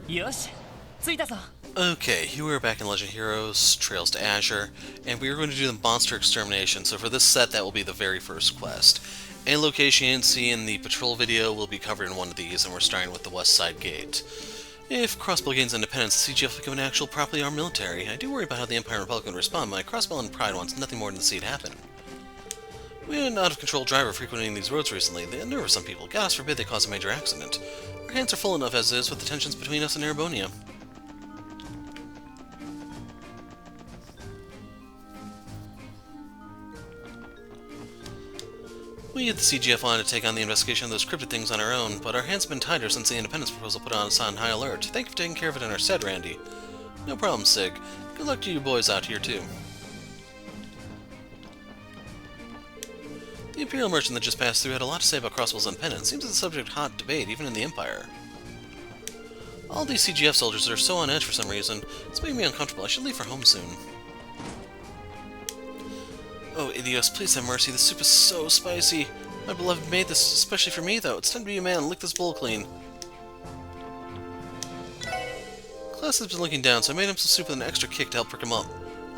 よし、着いたぞ。 Okay, here we are back in Legend Heroes, Trails to Azure, and we are going to do the Monster Extermination. So for this set, that will be the very first quest. Any location you didn't see in the patrol video will be covered in one of these, and we're starting with the West Side Gate. If Crossbell gains independence, the CGF will become an actual properly armed military. I do worry about how the Empire and Republic would respond, but my Crossbell and Pride wants nothing more than to see it happen. We had an out-of-control driver frequenting these roads recently. The nerve of some people. God forbid they cause a major accident. Our hands are full enough as is with the tensions between us and Erebonia. We at the CGF wanted to take on the investigation of those cryptid things on our own, but our hands have been tighter since the independence proposal put us on high alert. Thank you for taking care of it in our stead, Randy. No problem, Sig. Good luck to you boys out here, too. The Imperial merchant that just passed through had a lot to say about Crossbell's independence. Seems it's a subject of hot debate, even in the Empire. All these CGF soldiers are so on edge for some reason. It's making me uncomfortable. I should leave for home soon. Oh, Idios, please have mercy. The soup is so spicy. My beloved made this especially for me, though. It's time to be a man and lick this bowl clean. Class has been looking down, so I made him some soup with an extra kick to help perk him up.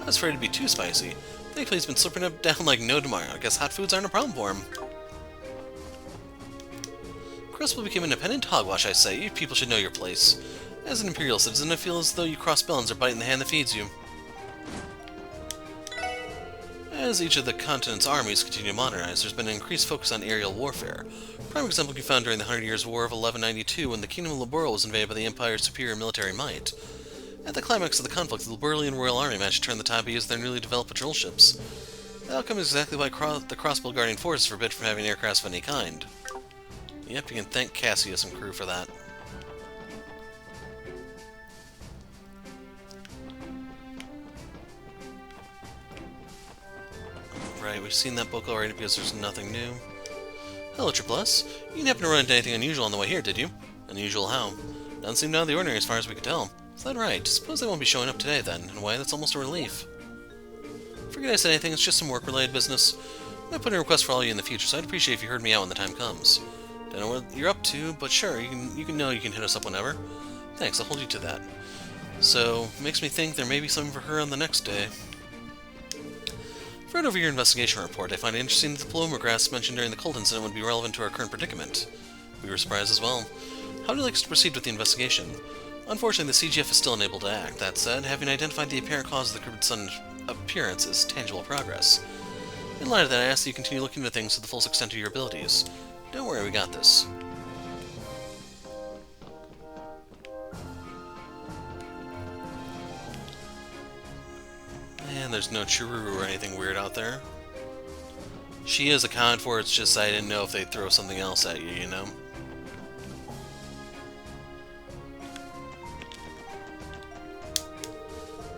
I was afraid it'd be too spicy. Thankfully, he's been slurping it down like no tomorrow. I guess hot foods aren't a problem for him. Crossbell became independent hogwash, I say. You people should know your place. As an Imperial citizen, I feel as though you Crossbellans are biting the hand that feeds you. As each of the continent's armies continue to modernize, there's been an increased focus on aerial warfare. Prime example can be found during the 100 Years' War of 1192 when the Kingdom of Laboral was invaded by the Empire's superior military might. At the climax of the conflict, the Laboralian Royal Army managed to turn the tide by using their newly developed patrol ships. The outcome is exactly why the Crossbell Guardian Force is forbid from having aircraft of any kind. Yep, you can thank Cassius and crew for that. Right, we've seen that book already because there's nothing new. Hello, Triple S. You didn't happen to run into anything unusual on the way here, did you? Unusual how? Doesn't seem out of the ordinary as far as we could tell. Is that right? Suppose they won't be showing up today then. In a way, that's almost a relief. Forget I said anything, it's just some work-related business. I might put in a request for all of you in the future, so I'd appreciate if you heard me out when the time comes. Don't know what you're up to, but sure, you can hit us up whenever. Thanks, I'll hold you to that. So, makes me think there may be something for her on the next day. Read over your investigation report. I find it interesting that the Palomagrass mentioned during the cult incident would be relevant to our current predicament. We were surprised as well. How would you like us to proceed with the investigation? Unfortunately, the CGF is still unable to act. That said, having identified the apparent cause of the Cryptid Sun's appearance is tangible progress. In light of that, I ask that you continue looking into things to the full extent of your abilities. Don't worry, we got this. And there's no Chiruru or anything weird out there. She is accounted for, it's just I didn't know if they'd throw something else at you, you know?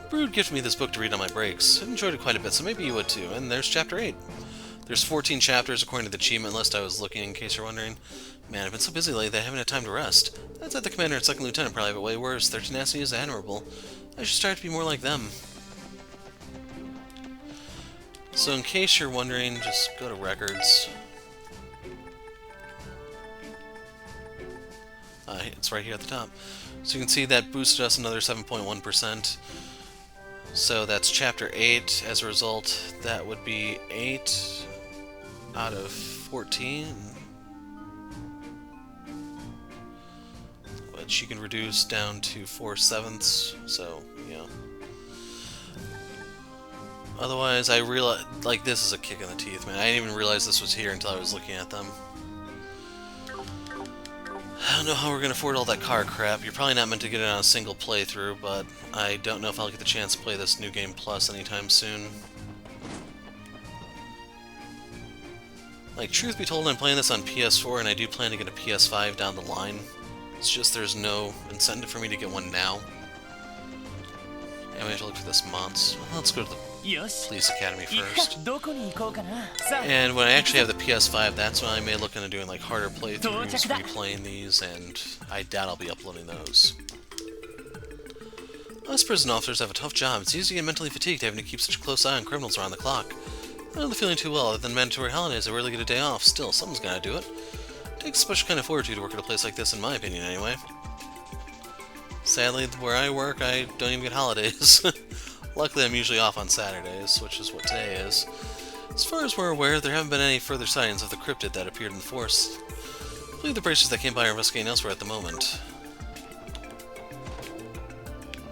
Brood gifted me this book to read on my breaks. I enjoyed it quite a bit, so maybe you would too. And there's Chapter 8. There's 14 chapters according to the achievement list I was looking, in case you're wondering. Man, I've been so busy lately that I haven't had time to rest. That's at the Commander and Second Lieutenant probably have it way worse. Their tenacity is admirable. I should strive to be more like them. So in case you're wondering, just go to Records. It's right here at the top. So you can see that boosted us another 7.1%. So that's Chapter 8. As a result, that would be 8 out of 14. Which you can reduce down to 4/7. So, yeah. Otherwise, I realize, like, this is a kick in the teeth, man. I didn't even realize this was here until I was looking at them. I don't know how we're going to afford all that car crap. You're probably not meant to get it on a single playthrough, but I don't know if I'll get the chance to play this New Game Plus anytime soon. Like, truth be told, I'm playing this on PS4, and I do plan to get a PS5 down the line. It's just there's no incentive for me to get one now. And we have to look for this months. Well, let's go to the Police Academy first. And when I actually have the PS5, that's when I may look into doing like harder playthroughs, replaying these, and I doubt I'll be uploading those. Us prison officers have a tough job. It's easy to get mentally fatigued having to keep such a close eye on criminals around the clock. I don't know the feeling too well. Other than mandatory holidays, I rarely get a day off. Still, someone's gotta do it. It takes a special kind of fortitude to work at a place like this, in my opinion, anyway. Sadly, where I work, I don't even get holidays. Luckily, I'm usually off on Saturdays, which is what today is. As far as we're aware, there haven't been any further sightings of the cryptid that appeared in the forest. I believe the bracers that came by are investigating elsewhere at the moment.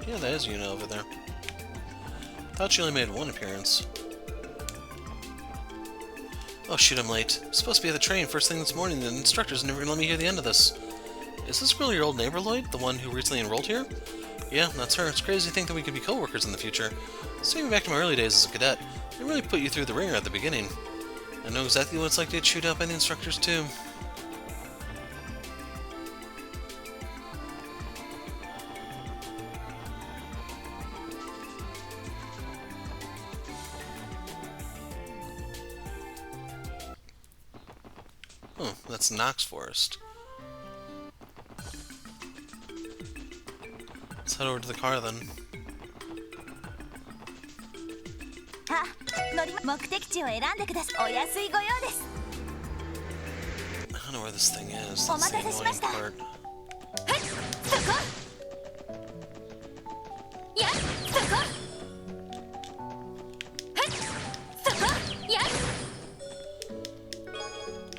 Yeah, that is Yuna over there. Thought she only made one appearance. Oh shoot, I'm late. I'm supposed to be at the train first thing this morning, and the instructor's never gonna let me hear the end of this. Is this really your old neighbor, Lloyd? The one who recently enrolled here? Yeah, that's her. It's crazy to think that we could be co-workers in the future. Taking me back to my early days as a cadet, they really put you through the ringer at the beginning. I know exactly what it's like to get chewed out by the instructors, too. Oh, that's Knox Forest. Let's head over to the car then. I don't know where this thing is. That's the annoying part.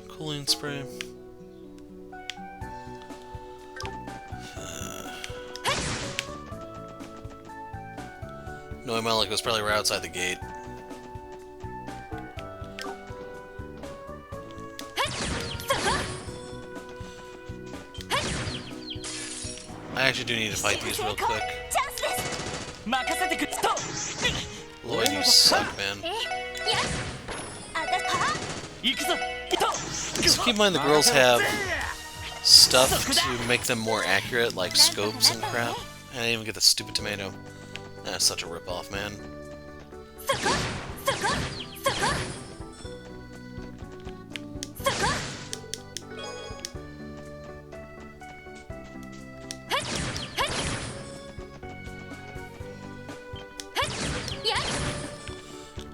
Cooling spray. No, Malik was probably right outside the gate. I actually do need to fight these real quick. Lloyd, you suck, man. So keep in mind the girls have stuff to make them more accurate, like scopes and crap. I didn't even get the stupid tomato. That's such a ripoff, man.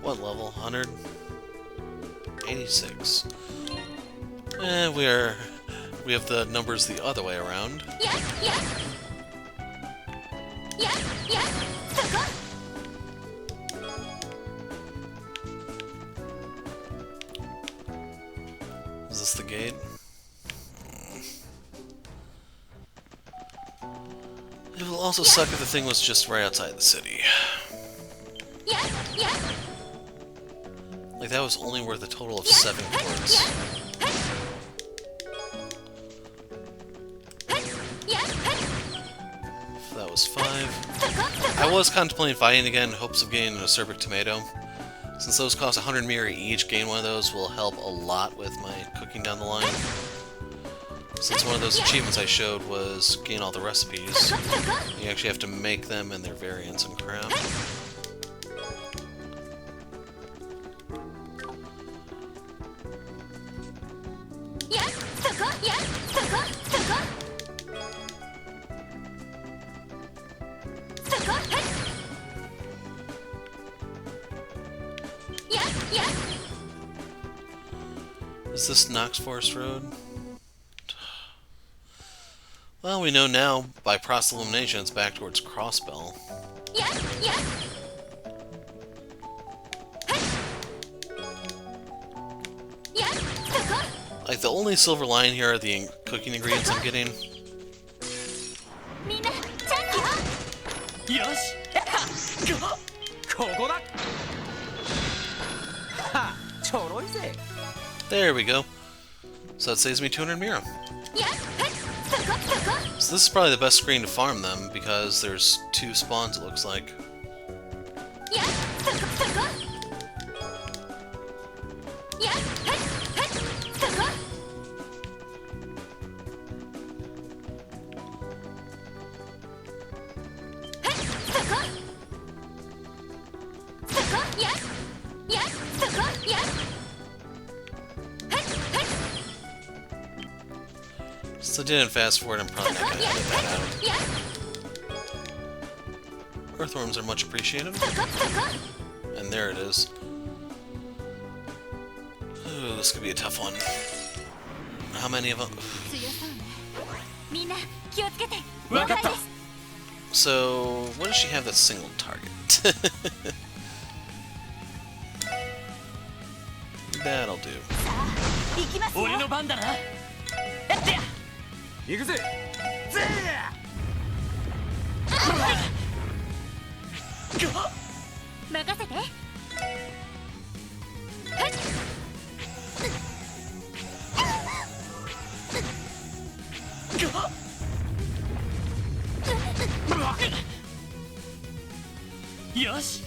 What level? 100? 86. We have the numbers the other way around. Is this the gate? It will also suck if the thing was just right outside the city. Like, that was only worth a total of 7 quartz. So that was 5. I was contemplating fighting again in hopes of getting an acerbic tomato. Since those cost 100 miri each, getting one of those will help a lot with my cooking down the line. Since one of those achievements I showed was gain all the recipes, you actually have to make them and their variants and crap. Is this Knox Forest Road? Well, we know now, by process elimination, it's back towards Crossbell. Like, the only silver line here are the cooking ingredients I'm getting. There we go. So that saves me 200 mira. So this is probably the best screen to farm them, because there's 2 spawns, it looks like. Since I didn't fast forward, I'm probably not going to edit that out. Earthworms are much appreciated. And there it is. Ooh, this could be a tough one. How many of them? So, what does she have that's single target? That'll do. 行きますよ。俺の番だな。やってや。行くぜ。ぜや。任せて。はい。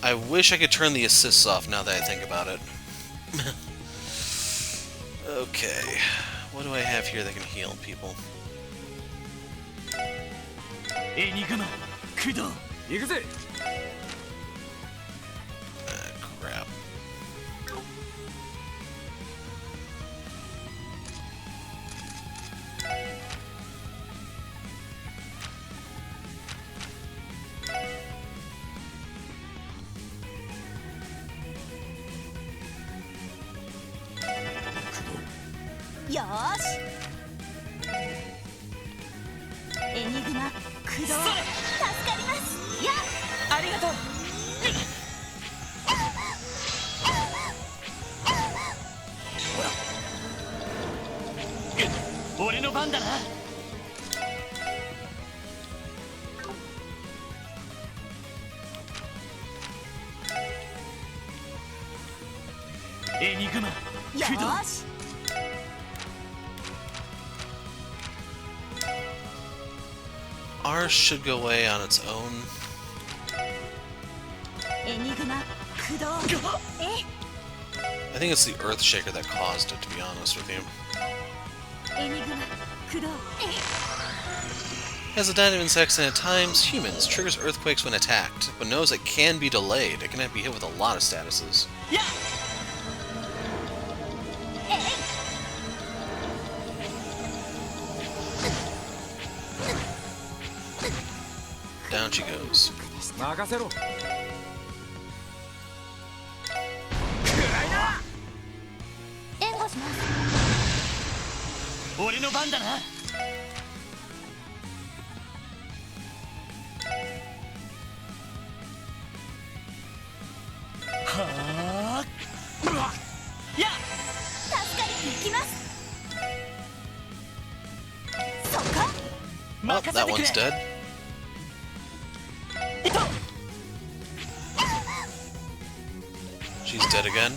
I wish I could turn the assists off now that I think about it. Okay, what do I have here that can heal people? Crap. Ours should go away on its own. I think it's the Earthshaker that caused it, to be honest with you. As a dive insects and at times humans, triggers earthquakes when attacked, but knows it can be delayed. It can be hit with a lot of statuses. Down she goes. Oh, that one's dead. She's dead again.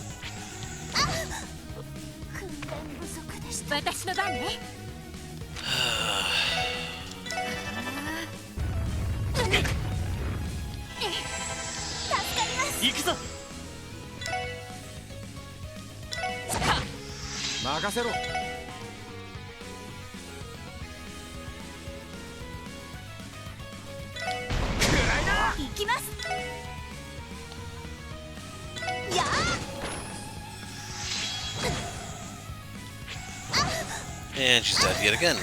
And she's dead yet again.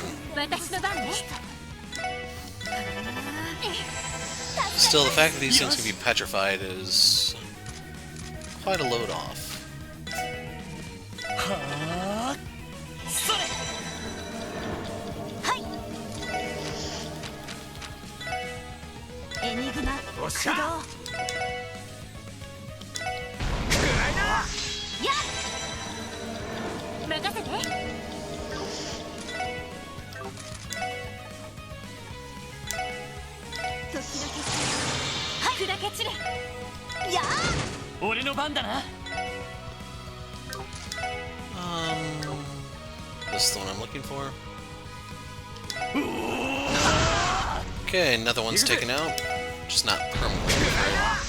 Still, the fact that these things can be petrified is quite a load off. This is the one I'm looking for. Okay, another one's taken out. Just not permanently, right?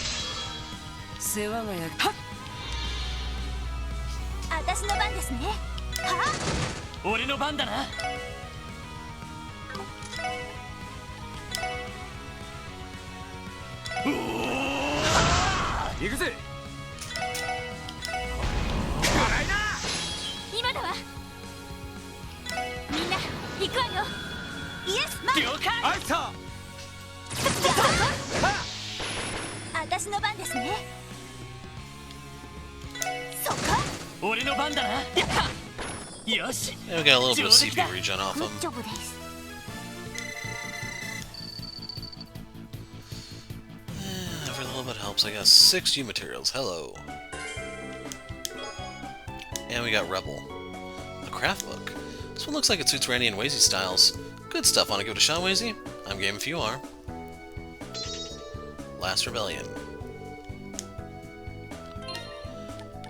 Yeah, we got a little bit of CP regen off him. Every little bit helps. I got 6 U materials. Hello. And we got Rebel. A craft book. This one looks like it suits Randy and Wazy styles. Good stuff. Want to give it a shot, Wazy? I'm game if you are. Last Rebellion.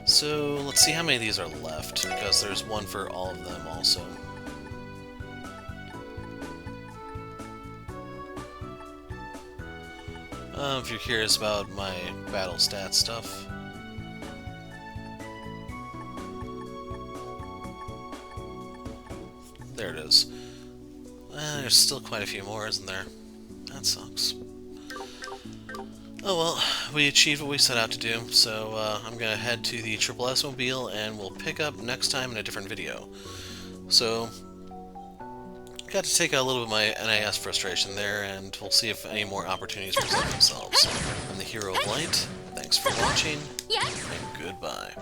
So, let's see how many of these are left, because there's one for all of them also. If you're curious about my battle stats stuff. There it is. There's still quite a few more, isn't there? That sucks. Oh well, we achieved what we set out to do, so I'm gonna head to the Triple S Mobile and we'll pick up next time in a different video. So, got to take out a little bit of my NIS frustration there, and we'll see if any more opportunities present themselves. I'm the Hero of Light, thanks for watching, and goodbye.